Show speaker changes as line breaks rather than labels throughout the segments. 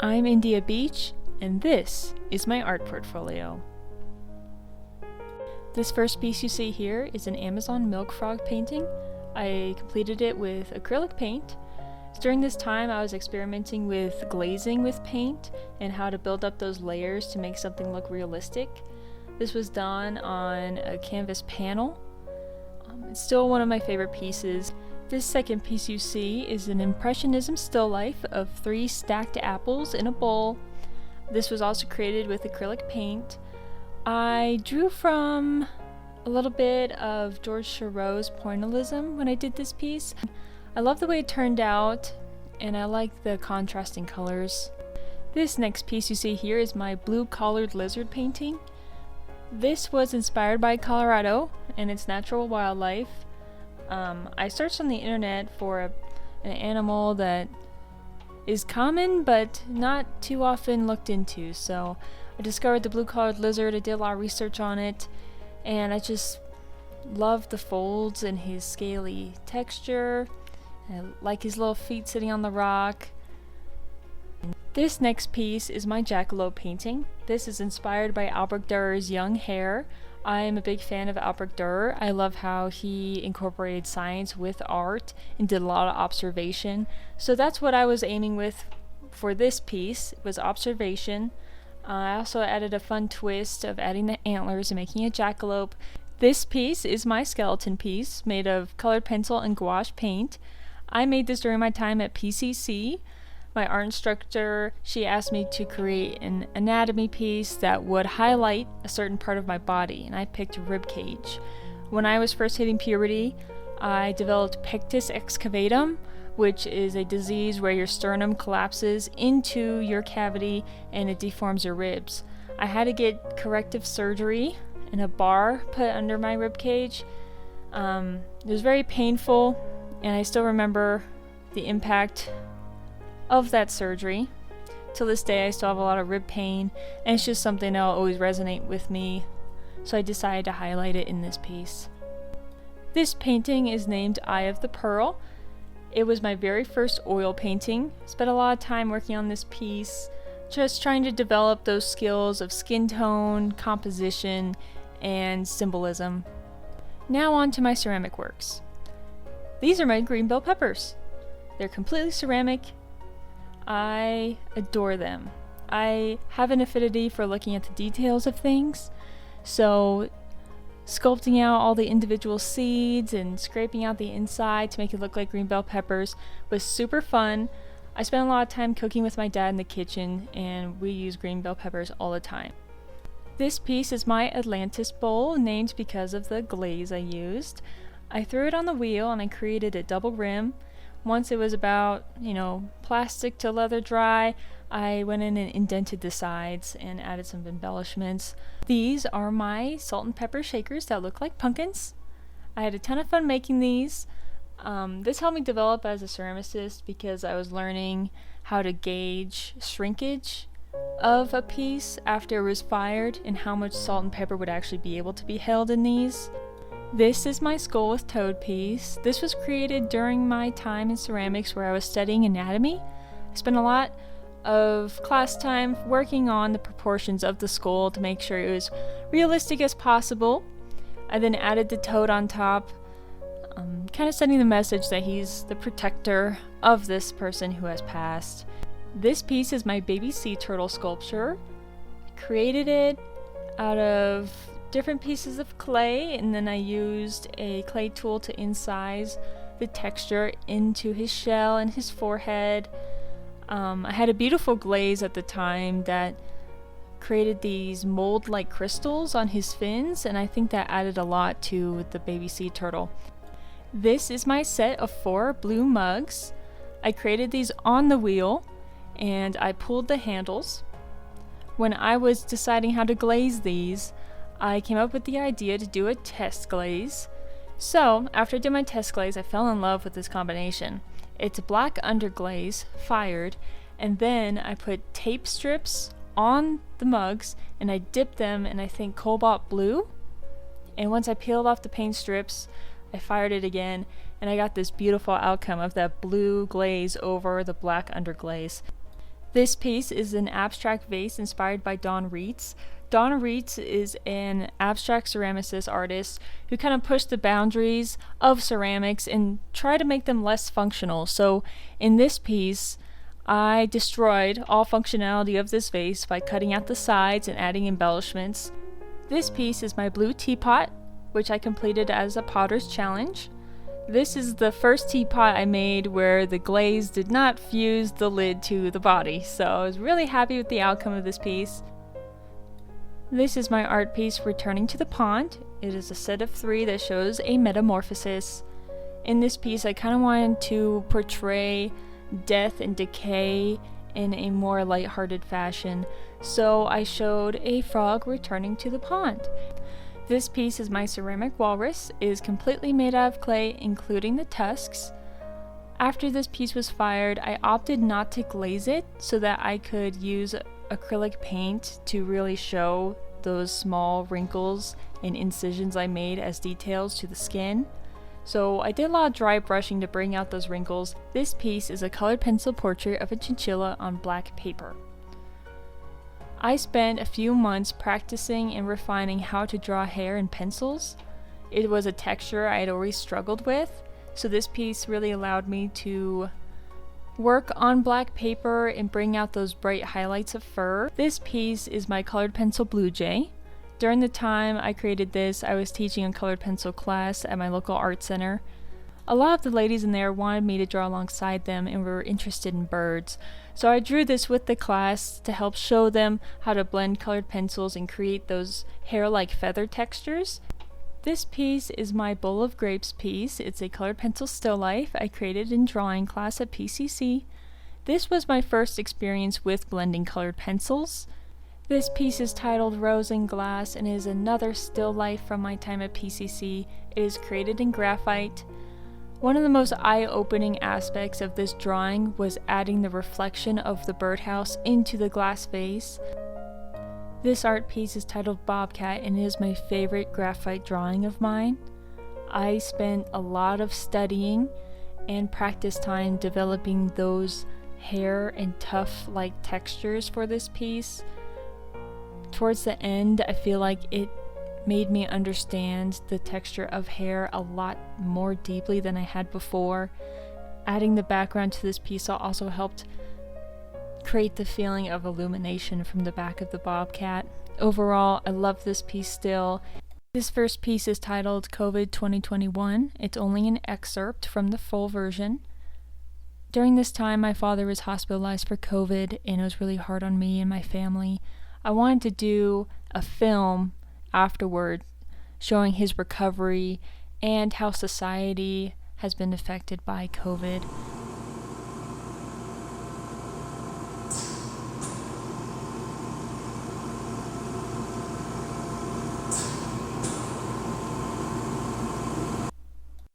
I'm India Beach, and this is my art portfolio. This first piece you see here is an Amazon milk frog painting. I completed it with acrylic paint. During this time I was experimenting with glazing with paint and how to build up those layers to make something look realistic. This was done on a canvas panel. It's still one of my favorite pieces. This second piece you see is an Impressionism still life of 3 stacked apples in a bowl. This was also created with acrylic paint. I drew from a little bit of George Seurat's pointillism when I did this piece. I love the way it turned out, and I like the contrasting colors. This next piece you see here is my blue-collared lizard painting. This was inspired by Colorado and its natural wildlife. I searched on the internet for an animal that is common but not too often looked into, so I discovered the blue-collared lizard. I did a lot of research on it, and I just love the folds and his scaly texture. I like his little feet sitting on the rock. This next piece is my Jackalope painting. This is inspired by Albrecht Dürer's young hare. I am a big fan of Albrecht Dürer. I love how he incorporated science with art and did a lot of observation. So that's what I was aiming with for this piece, was observation. I also added a fun twist of adding the antlers and making a jackalope. This piece is my skeleton piece made of colored pencil and gouache paint. I made this during my time at PCC. My art instructor, she asked me to create an anatomy piece that would highlight a certain part of my body, and I picked rib cage. When I was first hitting puberty, I developed pectus excavatum, which is a disease where your sternum collapses into your cavity and it deforms your ribs. I had to get corrective surgery and a bar put under my rib cage. It was very painful, and I still remember the impact of that surgery. Till this day I still have a lot of rib pain, and it's just something that'll always resonate with me, so I decided to highlight it in this piece. This painting is named Eye of the Pearl. It was my very first oil painting. Spent a lot of time working on this piece, just trying to develop those skills of skin tone, composition, and symbolism. Now on to my ceramic works. These are my green bell peppers. They're completely ceramic. I adore them. I have an affinity for looking at the details of things, so sculpting out all the individual seeds and scraping out the inside to make it look like green bell peppers was super fun. I spent a lot of time cooking with my dad in the kitchen, and we use green bell peppers all the time. This piece is my Atlantis Bowl, named because of the glaze I used. I threw it on the wheel and I created a double rim. Once it was about, plastic to leather dry, I went in and indented the sides and added some embellishments. These are my salt and pepper shakers that look like pumpkins. I had a ton of fun making these. This helped me develop as a ceramicist because I was learning how to gauge shrinkage of a piece after it was fired and how much salt and pepper would actually be able to be held in these. This is my skull with Toadpiece. This was created during my time in ceramics where I was studying anatomy. I spent a lot of class time working on the proportions of the skull to make sure it was realistic as possible. I then added the toad on top, kind of sending the message that he's the protector of this person who has passed. This piece is my baby sea turtle sculpture. I created it out of different pieces of clay, and then I used a clay tool to incise the texture into his shell and his forehead. I had a beautiful glaze at the time that created these mold-like crystals on his fins, and I think that added a lot to the baby sea turtle. This is my set of 4 blue mugs. I created these on the wheel, and I pulled the handles. When I was deciding how to glaze these, I came up with the idea to do a test glaze. So, after I did my test glaze, I fell in love with this combination. It's black underglaze, fired, and then I put tape strips on the mugs, and I dipped them in, I think, cobalt blue. And once I peeled off the paint strips, I fired it again, and I got this beautiful outcome of that blue glaze over the black underglaze. This piece is an abstract vase inspired by Don Reitz. Don Reitz is an abstract ceramicist artist who kind of pushed the boundaries of ceramics and tried to make them less functional. So in this piece, I destroyed all functionality of this vase by cutting out the sides and adding embellishments. This piece is my blue teapot, which I completed as a potter's challenge. This is the first teapot I made where the glaze did not fuse the lid to the body, so I was really happy with the outcome of this piece. This is my art piece, Returning to the Pond. It is a set of 3 that shows a metamorphosis. In this piece, I kind of wanted to portray death and decay in a more lighthearted fashion, so I showed a frog returning to the pond. This piece is my ceramic walrus. It is completely made out of clay, including the tusks. After this piece was fired, I opted not to glaze it so that I could use acrylic paint to really show those small wrinkles and incisions I made as details to the skin. So I did a lot of dry brushing to bring out those wrinkles. This piece is a colored pencil portrait of a chinchilla on black paper. I spent a few months practicing and refining how to draw hair in pencils. It was a texture I had always struggled with, so this piece really allowed me to work on black paper and bring out those bright highlights of fur. This piece is my colored pencil blue jay. During the time I created this, I was teaching a colored pencil class at my local art center. A lot of the ladies in there wanted me to draw alongside them and were interested in birds. So I drew this with the class to help show them how to blend colored pencils and create those hair-like feather textures. This piece is my bowl of grapes piece. It's a colored pencil still life I created in drawing class at PCC. This was my first experience with blending colored pencils. This piece is titled Rose and Glass and is another still life from my time at PCC. It is created in graphite. One of the most eye-opening aspects of this drawing was adding the reflection of the birdhouse into the glass vase. This art piece is titled Bobcat and is my favorite graphite drawing of mine. I spent a lot of studying and practice time developing those hair and tuft-like textures for this piece. Towards the end, I feel like it made me understand the texture of hair a lot more deeply than I had before. Adding the background to this piece also helped create the feeling of illumination from the back of the bobcat. Overall, I love this piece still. This first piece is titled COVID 2021. It's only an excerpt from the full version. During this time, my father was hospitalized for COVID, and it was really hard on me and my family. I wanted to do a film afterward showing his recovery and how society has been affected by COVID.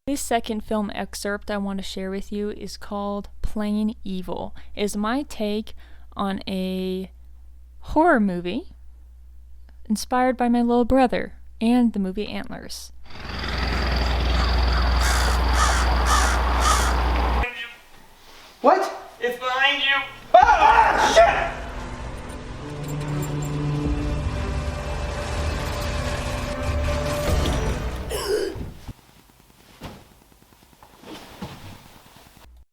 This second film excerpt I want to share with you is called Plain Evil. It is my take on a horror movie inspired by my little brother and the movie Antlers.
What?
It's behind you!
Ah, shit!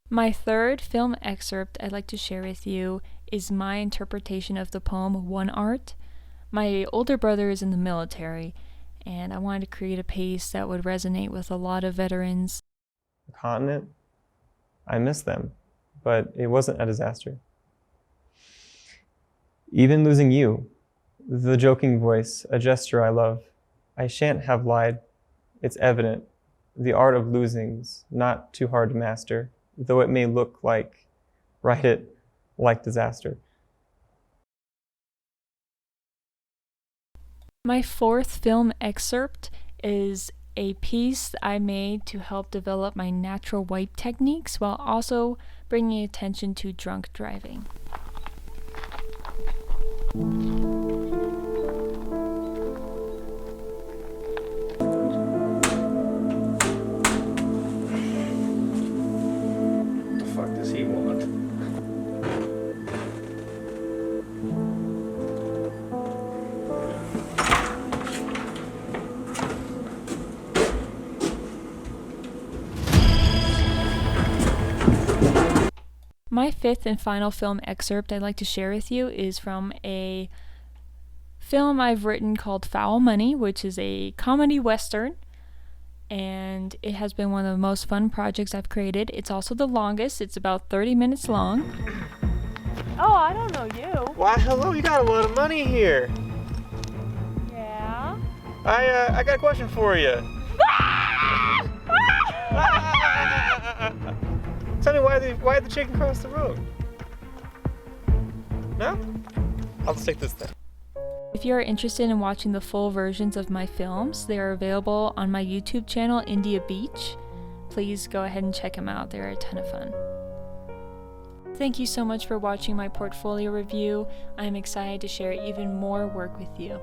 My third film excerpt I'd like to share with you is my interpretation of the poem One Art. My older brother is in the military, and I wanted to create a piece that would resonate with a lot of veterans.
The continent, I miss them, but it wasn't a disaster. Even losing you, the joking voice, a gesture I love, I shan't have lied. It's evident, the art of losing's not too hard to master, though it may look like, write it like disaster.
My fourth film excerpt is a piece I made to help develop my natural wipe techniques while also bringing attention to drunk driving.
What the fuck does he want?
fifth and final film excerpt I'd like to share with you is from a film I've written called Foul Money, which is a comedy western, and it has been one of the most fun projects I've created. It's also the longest. It's about 30 minutes long. Oh, I don't know you.
Why, hello, you got a lot of money here.
Yeah?
I got a question for you. Tell me why the chicken crossed the road? No? I'll just take this then.
If you are interested in watching the full versions of my films, they are available on my YouTube channel, India Beach. Please go ahead and check them out. They're a ton of fun. Thank you so much for watching my portfolio review. I am excited to share even more work with you.